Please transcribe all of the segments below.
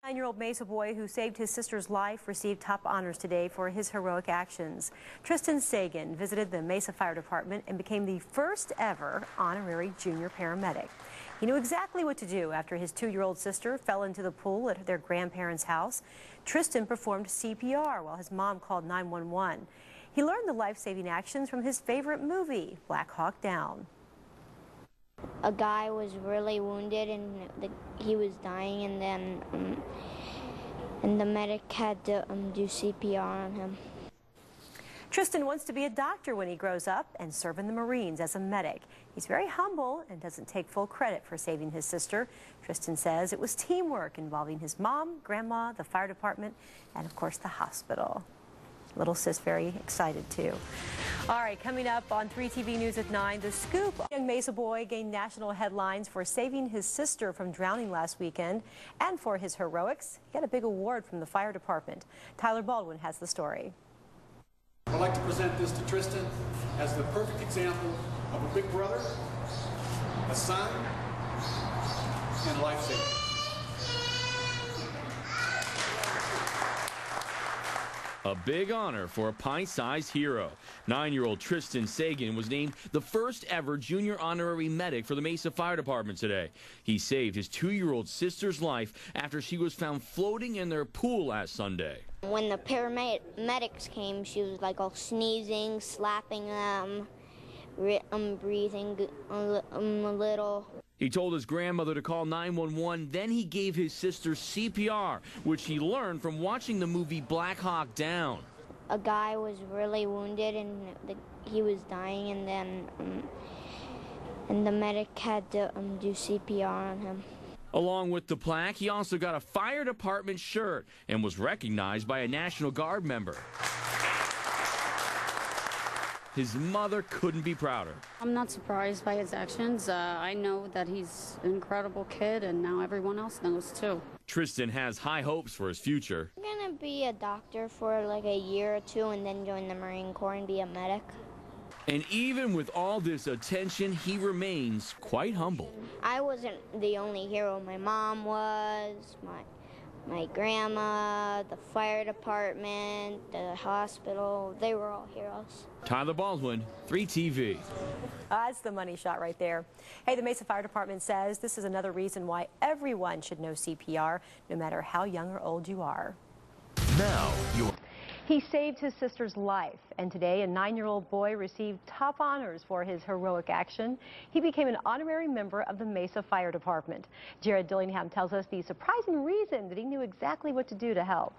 9-year-old Mesa boy who saved his sister's life received top honors today for his heroic actions. Tristan Saghin visited the Mesa Fire Department and became the first ever honorary junior paramedic. He knew exactly what to do after his 2-year-old sister fell into the pool at their grandparents' house. Tristan performed CPR while his mom called 911. He learned the life-saving actions from his favorite movie, Black Hawk Down. A guy was really wounded and he was dying, and then the medic had to do CPR on him. Tristan wants to be a doctor when he grows up and serve in the Marines as a medic. He's very humble and doesn't take full credit for saving his sister. Tristan says it was teamwork involving his mom, grandma, the fire department, and of course the hospital. Little sis very excited too. All right, coming up on 3TV News at 9, the scoop. Young Mesa boy gained national headlines for saving his sister from drowning last weekend, and for his heroics, he got a big award from the fire department. Tyler Baldwin has the story. I'd like to present this to Tristan as the perfect example of a big brother, a son, and a lifesaver. A big honor for a pint-sized hero. 9-year-old Tristan Saghin was named the first ever junior honorary medic for the Mesa Fire Department today. He saved his 2-year-old sister's life after she was found floating in their pool last Sunday. When the paramedics came, she was like all sneezing, slapping them, breathing a little. He told his grandmother to call 911, then he gave his sister CPR, which he learned from watching the movie Black Hawk Down. A guy was really wounded and he was dying, and then the medic had to do CPR on him. Along with the plaque, he also got a fire department shirt and was recognized by a National Guard member. His mother couldn't be prouder. I'm not surprised by his actions. I know that he's an incredible kid, and now everyone else knows too. Tristan has high hopes for his future. I'm gonna be a doctor for like a year or two and then join the Marine Corps and be a medic. And even with all this attention, he remains quite humble. I wasn't the only hero. My mom was, my grandma, the fire department, the hospital, they were all heroes. Tyler Baldwin, 3TV. That's the money shot right there. Hey, the Mesa Fire Department says this is another reason why everyone should know CPR, no matter how young or old you are. Now, He saved his sister's life, and today a 9-year-old boy received top honors for his heroic action. He became an honorary member of the Mesa Fire Department. Jared Dillingham tells us the surprising reason that he knew exactly what to do to help.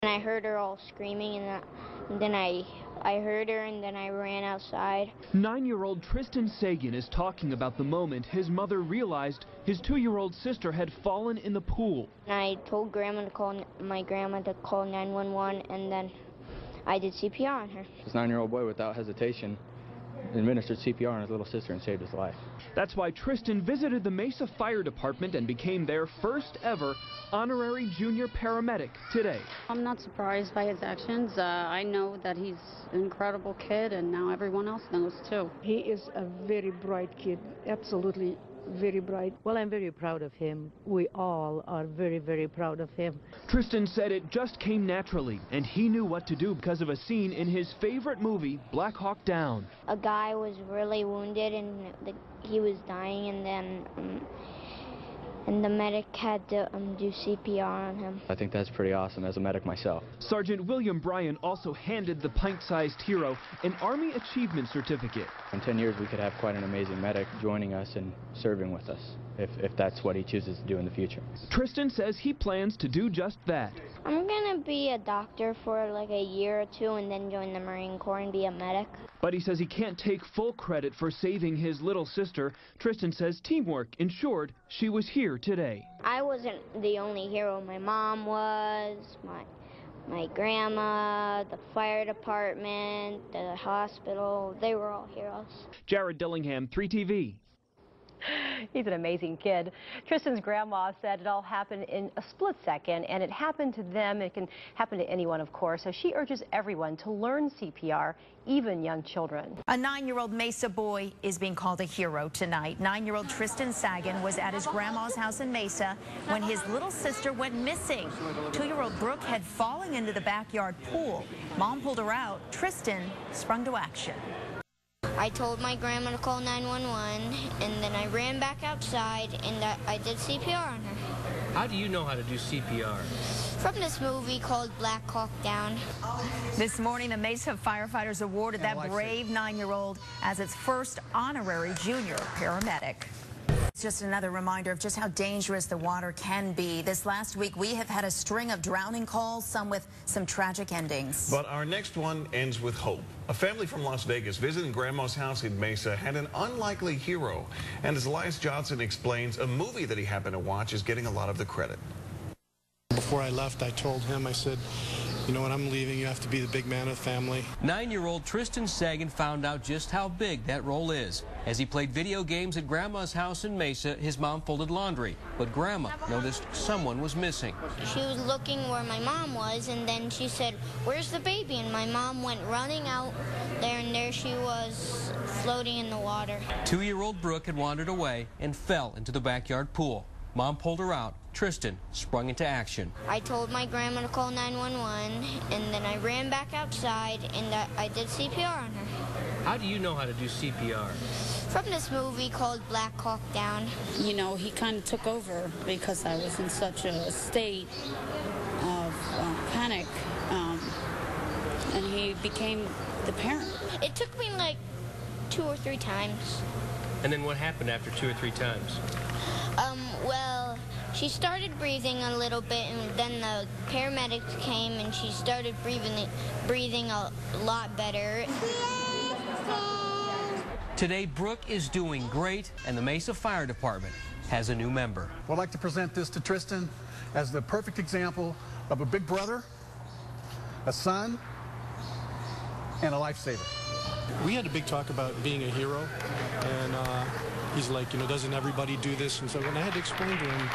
And I heard her all screaming, and then I heard her, and then I ran outside. 9-year-old Tristan Saghin is talking about the moment his mother realized his 2-year-old sister had fallen in the pool. And I told my grandma to call 911, and then I did CPR on her. This 9-year-old boy, without hesitation, administered CPR on his little sister and saved his life. That's why Tristan visited the Mesa Fire Department and became their first ever honorary junior paramedic today. I'm not surprised by his actions. I know that he's an incredible kid, and now everyone else knows too. He is a very bright kid, absolutely very bright. Well, I'm very proud of him. We all are very, very proud of him. Tristan said it just came naturally, and he knew what to do because of a scene in his favorite movie, Black Hawk Down. A guy was really wounded and he was dying, and then the medic had to do CPR on him. I think that's pretty awesome as a medic myself. Sergeant William Bryan also handed the pint-sized hero an Army Achievement Certificate. In 10 years, we could have quite an amazing medic joining us and serving with us, if that's what he chooses to do in the future. Tristan says he plans to do just that. I'm gonna be a doctor for like a year or two and then join the Marine Corps and be a medic. But he says he can't take full credit for saving his little sister. Tristan says teamwork ensured she was here today. I wasn't the only hero. My mom was, my grandma, the fire department, the hospital, they were all heroes. Jared Dillingham, 3TV. He's an amazing kid. Tristan's grandma said it all happened in a split second, and it happened to them. It can happen to anyone, of course. So she urges everyone to learn CPR, even young children. A 9-year-old Mesa boy is being called a hero tonight. 9-year-old Tristan Saghin was at his grandma's house in Mesa when his little sister went missing. 2-year-old Brooke had fallen into the backyard pool. Mom pulled her out. Tristan sprung to action. I told my grandma to call 911, and then I ran back outside, and I did CPR on her. How do you know how to do CPR? From this movie called Black Hawk Down. This morning, the Mesa firefighters awarded that brave 9-year-old as its first honorary junior paramedic. It's just another reminder of just how dangerous the water can be. This last week, we have had a string of drowning calls, some with some tragic endings. But our next one ends with hope. A family from Las Vegas visiting Grandma's house in Mesa had an unlikely hero. And as Elias Johnson explains, a movie that he happened to watch is getting a lot of the credit. Before I left, I told him, I said, you know, when I'm leaving, you have to be the big man of the family. 9-year-old Tristan Saghin found out just how big that role is. As he played video games at Grandma's house in Mesa, his mom folded laundry. But Grandma noticed someone was missing. She was looking where my mom was, and then she said, "Where's the baby?" And my mom went running out there, and there she was, floating in the water. 2-year-old Brooke had wandered away and fell into the backyard pool. Mom pulled her out. Tristan sprung into action. I told my grandma to call 911, and then I ran back outside, and I did CPR on her. How do you know how to do CPR? From this movie called Black Hawk Down. You know, he kind of took over because I was in such a state of panic, and he became the parent. It took me like 2 or 3 times. And then what happened after 2 or 3 times? Well, she started breathing a little bit, and then the paramedics came, and she started breathing a lot better. Today, Brooke is doing great, and the Mesa Fire Department has a new member. I'd like to present this to Tristan as the perfect example of a big brother, a son, and a lifesaver. We had a big talk about being a hero, and he's like, you know, doesn't everybody do this? And so when I had to explain to him,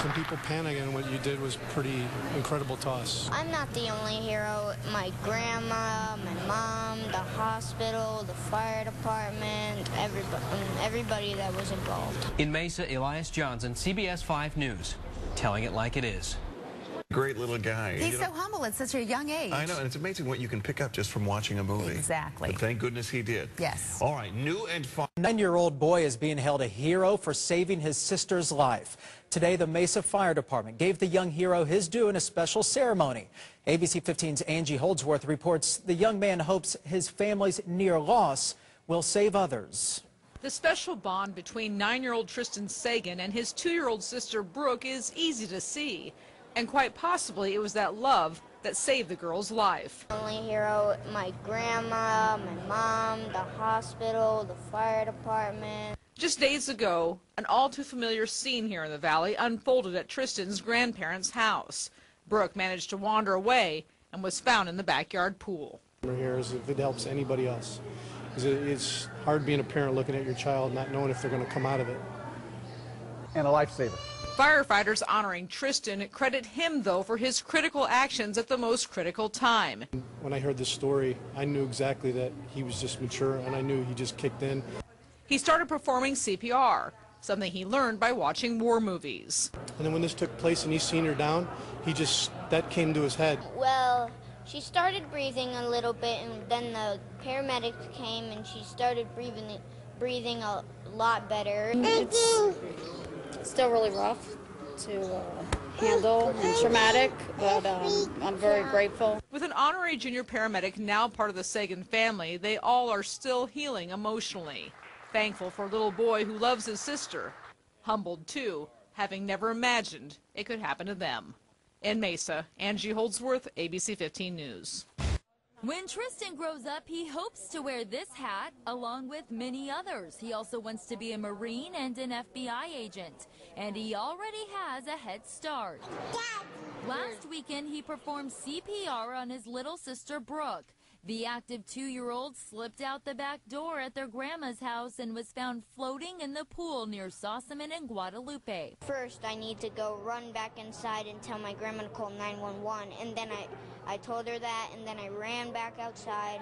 some people panic, and what you did was pretty incredible to us. I'm not the only hero. My grandma, my mom, the hospital, the fire department, everybody that was involved. In Mesa, Elias Johnson, CBS 5 News, telling it like it is. Great little guy. He's so humble at such a young age. I know, and it's amazing what you can pick up just from watching a movie. Exactly. But thank goodness he did. Yes. All right, new and fun. 9-year-old boy is being hailed a hero for saving his sister's life. Today, the Mesa Fire Department gave the young hero his due in a special ceremony. ABC 15's Angie Holdsworth reports the young man hopes his family's near loss will save others. The special bond between 9-year-old Tristan Saghin and his 2-year-old sister Brooke is easy to see. And quite possibly it was that love that saved the girl's life. Only hero, my grandma, my mom, the hospital, the fire department. Just days ago, an all-too-familiar scene here in the valley unfolded at Tristan's grandparents' house. Brooke managed to wander away and was found in the backyard pool. Here is if it helps anybody else. It's hard being a parent looking at your child, not knowing if they're going to come out of it. And a lifesaver. Firefighters honoring Tristan credit him, though, for his critical actions at the most critical time. When I heard this story, I knew exactly that he was just mature, and I knew he just kicked in. He started performing CPR, something he learned by watching war movies. And then when this took place and he seen her down, that came to his head. Well, she started breathing a little bit, and then the paramedics came, and she started breathing a lot better. It's still really rough to handle and traumatic, but I'm very grateful. With an honorary junior paramedic now part of the Saghin family, they all are still healing emotionally. Thankful for a little boy who loves his sister. Humbled, too, having never imagined it could happen to them. In Mesa, Angie Holdsworth, ABC 15 News. When Tristan grows up, he hopes to wear this hat along with many others. He also wants to be a Marine and an FBI agent, and he already has a head start. Last weekend, he performed CPR on his little sister, Brooke. The active 2-year-old slipped out the back door at their grandma's house and was found floating in the pool near Saghin and Guadalupe. First, I need to go run back inside and tell my grandma to call 911, and then I told her that, and then I ran back outside,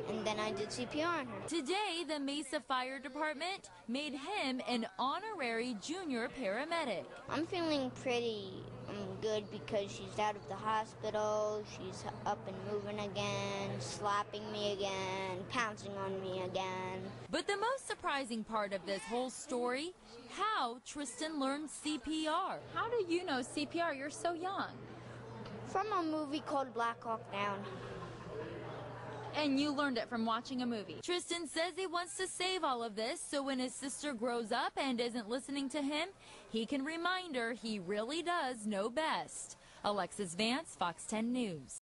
and then I did CPR on her. Today, the Mesa Fire Department made him an honorary junior paramedic. I'm feeling pretty good because she's out of the hospital, she's up and moving again, slapping me again, pouncing on me again. But the most surprising part of this whole story, how Tristan learned CPR. How do you know CPR? You're so young. From a movie called Black Hawk Down. And you learned it from watching a movie. Tristan says he wants to save all of this so when his sister grows up and isn't listening to him, he can remind her he really does know best. Alexis Vance, Fox 10 News.